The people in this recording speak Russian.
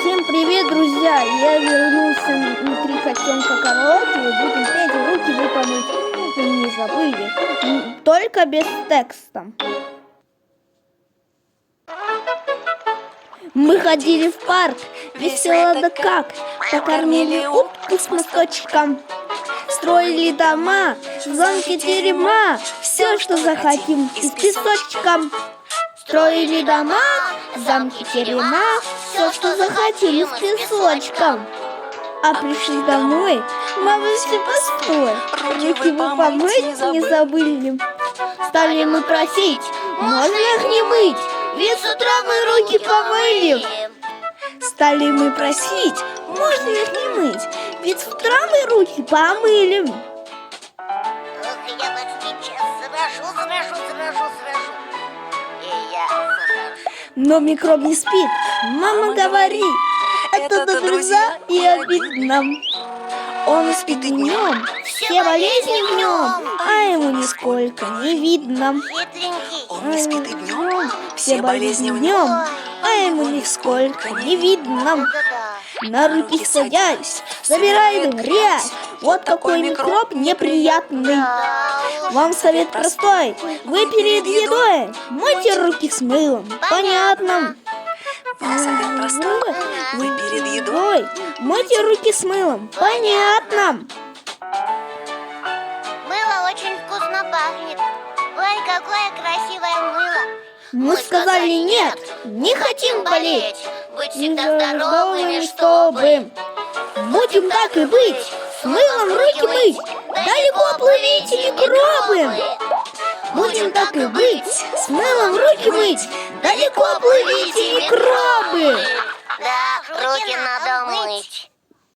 Всем привет, друзья! Я вернулся на три котенка караоке и будем петь «Руки вы помыть не забыли». Только без текста. Мы ходили в парк, весело да как, покормили утку с мосточком, строили дома, замки, терема, все, что захотим, и с песочком. Строили дома, замки, терема, все, что захотели, с песочком. А пришли домой, мама все постой, руки вы помыть не забыли. Стали мы просить, можно их не мыть, ведь с утра мы руки помыли. Стали мы просить, можно их не мыть, ведь с утра мы руки помыли. Ох, я так сейчас заражу. И я заражу. Но микроб не спит, мама говорит, это друзья и обидно. Он спит днем, все болезни в нем, а ему нисколько не видно. Хитренький. Он не спит и днем, Все болезни в нем, а ему нисколько не видно. Да-да. На руки садясь, собирает грязь, вот какой микроб неприятный. Вам совет простой, вы перед едой мойте руки с мылом, понятно. Вам совет простой, вы перед едой. Ой, мойте руки с мылом, понятно. Мыло очень вкусно пахнет. Ой, какое красивое мыло. Мы сказали нет, не хотим болеть, Быть всегда здоровыми, чтобы. Будем так и быть, с мылом руки мыть, далеко плывите микробы. Будем так и быть, с мылом руки мыть, далеко плывите микробы. Да, руки надо мыть.